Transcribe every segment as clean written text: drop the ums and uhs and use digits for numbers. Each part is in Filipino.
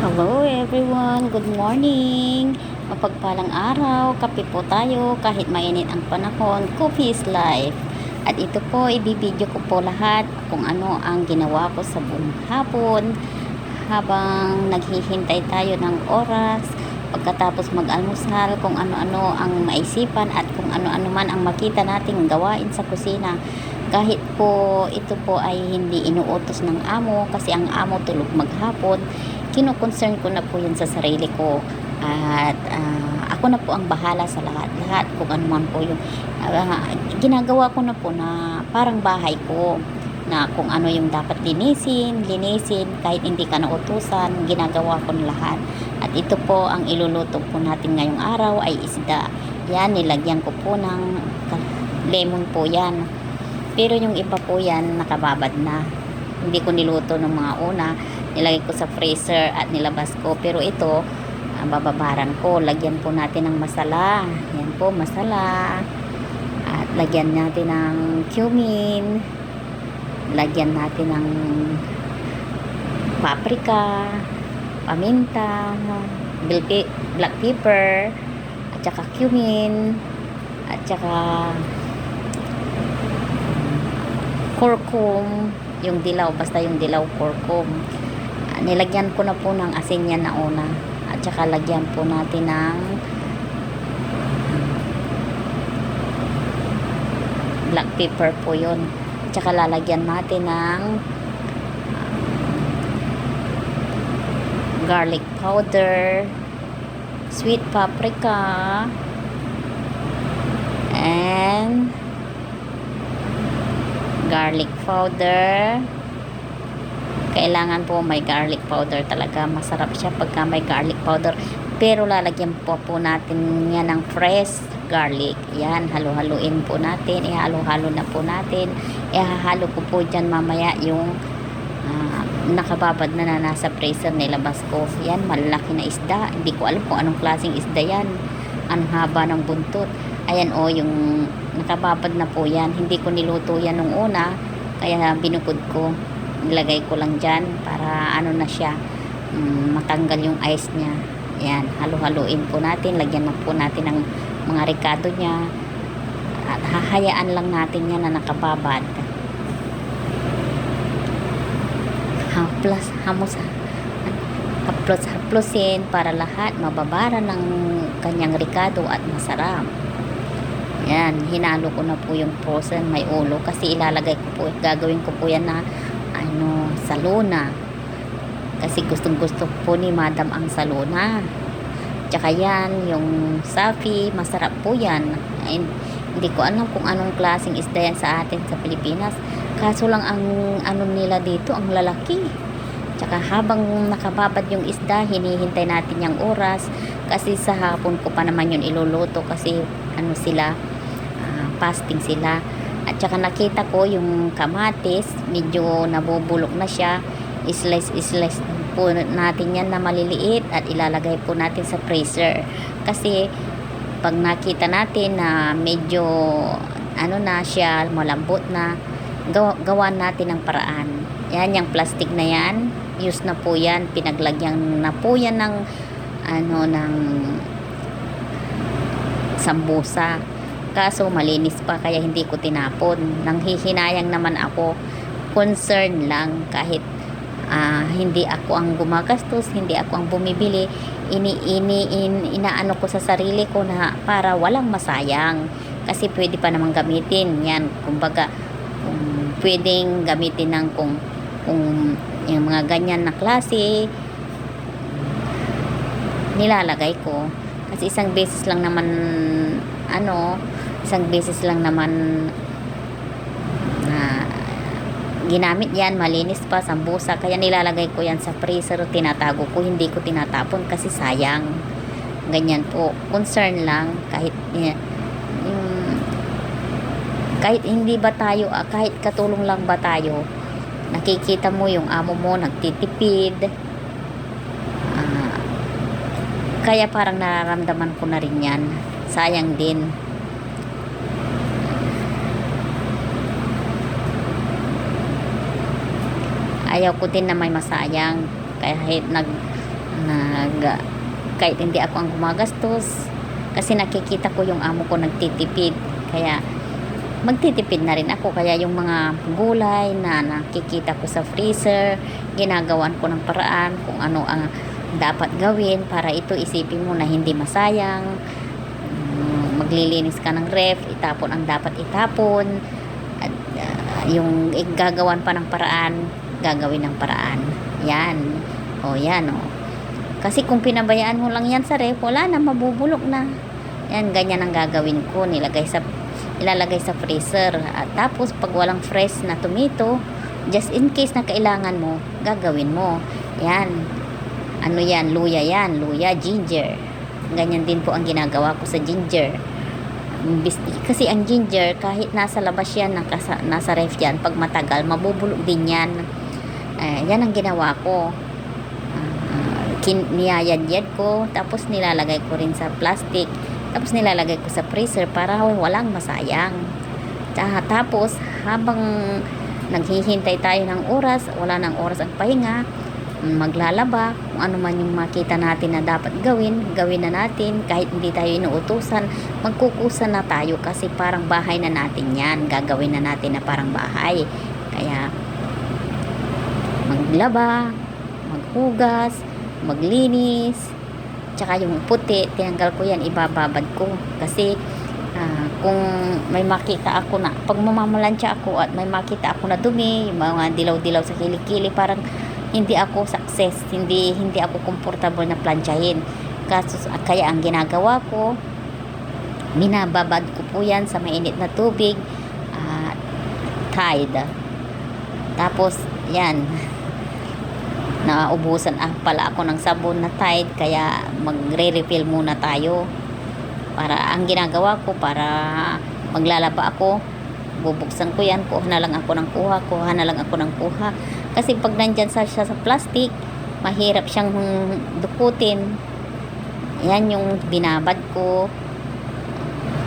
Hello everyone, good morning. Mapagpalang araw, kape po tayo kahit mainit ang panahon. Coffee is life. At ito po, ibibideo ko po lahat kung ano ang ginawa ko sa buong hapon habang naghihintay tayo ng oras. Pagkatapos mag-almusal, kung ano-ano ang maisipan at kung ano-ano man ang makita nating gawain sa kusina. Kahit po ito po ay hindi inuutos ng amo kasi ang amo tulog maghapon, kino-concern ko na po yun sa sarili ko at ako na po ang bahala sa lahat kung ano man po yung ginagawa ko na po na parang bahay ko na kung ano yung dapat linisin kahit hindi ka nautusan, ginagawa ko na lahat. At ito po ang iluluto po natin ngayong araw ay isda. Yan, nilagyan ko po ng lemon po yan, pero yung iba po yan nakababad na, hindi ko niluto ng mga una, nilagay ko sa freezer at nilabas ko. Pero ito, bababaran ko, lagyan po natin ng masala. Yan po, masala. At lagyan natin ng cumin, lagyan natin ng paprika, paminta, black pepper, at saka cumin, at saka curcum, yung dilaw, basta yung dilaw, curcum. Nilagyan ko na po ng asin yan na una, at saka lagyan po natin ng black pepper po yun, at saka lalagyan natin ng garlic powder, sweet paprika, and garlic powder. Kailangan po may garlic powder talaga, masarap siya pagka may garlic powder. Pero lalagyan po natin yan ng fresh garlic. Yan, halo-haluin po natin, ihalo-halo na po natin. Ihahalo ko po dyan mamaya yung nakababad na nasa freezer, nilabas ko. Yan, malaki na isda, hindi ko alam kung anong klaseng isda yan, ang haba ng buntot. Ayan o, yung nakababad na po yan, hindi ko niluto yan nung una, kaya binukod ko, nilagay ko lang dyan para ano na siya, matanggal yung ice niya. Yan, halo-haluin po natin, lagyan na po natin ng mga ricado niya at hahayaan lang natin yan na nakababad. Haplos-haplosin para lahat mababara ng kanyang ricado at masarap. Yan, hinalo ko na po yung frozen, may ulo, kasi ilalagay ko po, gagawin ko po yan na saluna, kasi gustong-gusto po ni madam ang saluna. Tsaka yan, yung safi, masarap po yan. Hindi ko alam kung anong klaseng isda yan sa atin sa Pilipinas, kaso lang ang ano nila dito, ang lalaki. Tsaka habang nakababad yung isda, hinihintay natin yung oras, kasi sa hapon ko pa naman yun iluluto, kasi ano sila, fasting sila. At saka nakita ko yung kamatis, medyo nabubulok na siya, slice po natin yan na maliliit at ilalagay po natin sa freezer, kasi pag nakita natin na medyo ano na siya, malambot na, gawan natin ng paraan. Yan, yung plastic na yan, use na po yan, pinaglagyan na po yan ng ng sambusa, kaso malinis pa kaya hindi ko tinapon. Nanghihinayang naman ako, concern lang, kahit hindi ako ang gumagastos, hindi ako ang bumibili, inaano ko sa sarili ko na para walang masayang, kasi pwede pa namang gamitin yan. Kumbaga, pwedeng gamitin ng kung yung mga ganyan na klase, nilalagay ko, kasi isang beses lang naman ginamit yan, malinis pa, sambusa, kaya nilalagay ko yan sa freezer, tinatago ko, hindi ko tinatapon kasi sayang. Ganyan po, concern lang, kahit hindi ba tayo, kahit katulong lang ba tayo, nakikita mo yung amo mo nagtitipid, kaya parang nararamdaman ko na rin yan, sayang din. Ayaw ko din na may masayang, kahit nag kahit hindi ako ang gumagastos kasi nakikita ko yung amo ko nagtitipid, kaya magtitipid na rin ako. Kaya yung mga gulay na nakikita ko sa freezer, ginagawan ko ng paraan kung ano ang dapat gawin para ito, isipin mo na hindi masayang. Maglilinis ka ng ref, itapon ang dapat itapon, at yung gagawan pa ng paraan, gagawin ng paraan. Yan, o yan o. Kasi kung pinabayaan mo lang yan sa ref, wala na, mabubulok na. Yan, ganyan ang gagawin ko. Ilalagay sa freezer. At tapos, pag walang fresh na tomato, just in case na kailangan mo, gagawin mo. Yan. Ano yan? Luya yan. Luya, ginger. Ganyan din po ang ginagawa ko sa ginger. Kasi ang ginger, kahit nasa labas yan, nasa ref yan, pag matagal, mabubulok din yan. Yan ang ginawa ko. Niyayad-yad ko, tapos nilalagay ko rin sa plastic, tapos nilalagay ko sa freezer para walang masayang. Tapos habang naghihintay tayo ng oras, wala nang oras ang pahinga, maglalaba, kung ano man yung makita natin na dapat gawin na natin. Kahit hindi tayo inuutusan, magkukusa na tayo kasi parang bahay na natin yan, gagawin na natin na parang bahay. Kaya maglaba, maghugas, maglinis, tsaka yung puti, tinanggal ko yan, ibababad ko. Kasi kung may makita ako na, pag mamamalansya ako at may makita ako na dumi, yung mga dilaw-dilaw sa kilikili, parang hindi ako success, hindi ako comfortable na plansyahin. Kaya ang ginagawa ko, binababad ko po yan sa mainit na tubig, Tide. Tapos yan, naubusan pala ako ng sabon na Tide, kaya magre-refill muna tayo. Para ang ginagawa ko, para maglalaba ako, bubuksan ko yan, kuha na lang ako ng kuha. Kasi pag nandyan siya sa plastic, mahirap siyang dukutin. Yan yung binabad ko.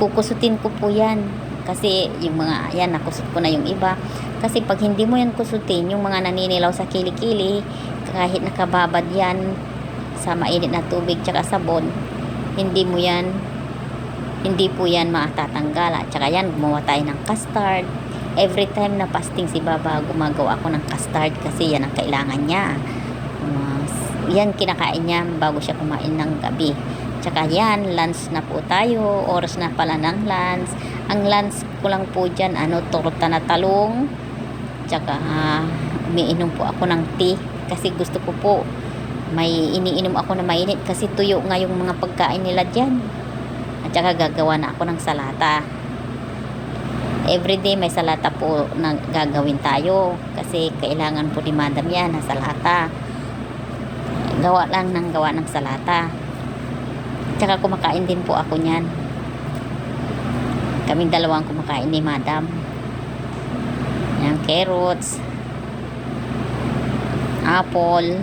Kukusutin ko po yan. Kasi yung mga, yan, nakusut ko na yung iba. Kasi pag hindi mo yan kusutin, yung mga naninilaw sa kilikili, kahit nakababad yan sa mainit na tubig tsaka sabon, hindi po yan matatanggal. At tsaka yan, gumawa tayo ng custard. Every time na fasting si Baba, gumagawa ako ng custard kasi yan ang kailangan niya. Yan kinakain niya bago siya kumain ng gabi. Tsaka yan, lunch na po tayo. Oras na pala ng lunch. Ang lunch ko lang po dyan, torta na talong. Tsaka umiinom po ako ng tea. Kasi gusto ko po, may iniinom ako na mainit. Kasi tuyo nga yung mga pagkain nila dyan. At saka gagawa na ako ng salata. Everyday may salata po na gagawin tayo. Kasi kailangan po ni Madam yan na salata. Gawa ng salata. Tsaka kumakain din po ako niyan. Kaming dalawang kumakain ni Madam. Yan, carrots, apple,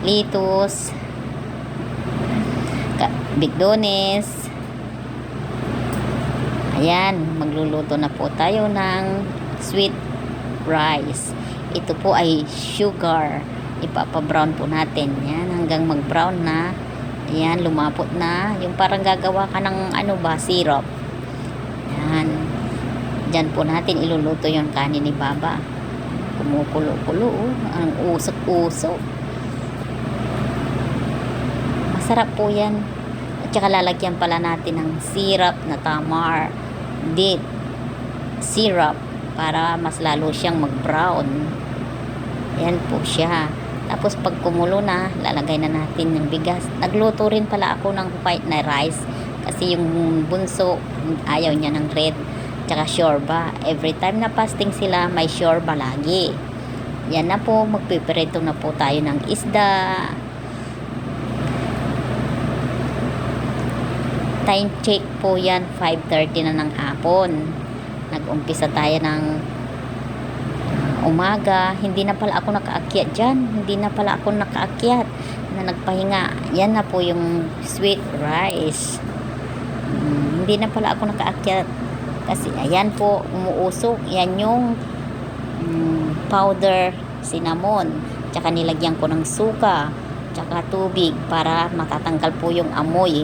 lettuce, bigdones. Ayan, magluluto na po tayo ng sweet rice. Ito po ay sugar. Ipapa-brown po natin. Yan, hanggang mag-brown na. Ayan, lumapot na. Yung parang gagawa ka ng syrup. Yan. Diyan po natin iluluto yung kanin ni Baba. Kumukulo-kulo. Ang usok-usok. Masarap po yan. At saka lalagyan pala natin ng syrup na tamar. Date syrup. Para mas lalo siyang mag-brown. Yan po siya. Tapos pag kumulo na, lalagay na natin ng bigas. Nagluto rin pala ako ng white na rice. Kasi yung bunso, ayaw niya ng red. Tsaka shorba. Every time na fasting sila, may shorba lagi. Yan na po, magpiprito na po tayo ng isda. Time check po yan, 5:30 na ng hapon. Nag-umpisa tayo ng umaga. Hindi na pala ako nakaakyat dyan. Hindi na pala ako nakaakyat na nagpahinga. Yan na po yung sweet rice. Hindi na pala ako nakaakyat. Kasi ayan po, umuusok. Yan yung powder cinnamon. Tsaka nilagyan ko ng suka. tsaka tubig para matatanggal po yung amoy.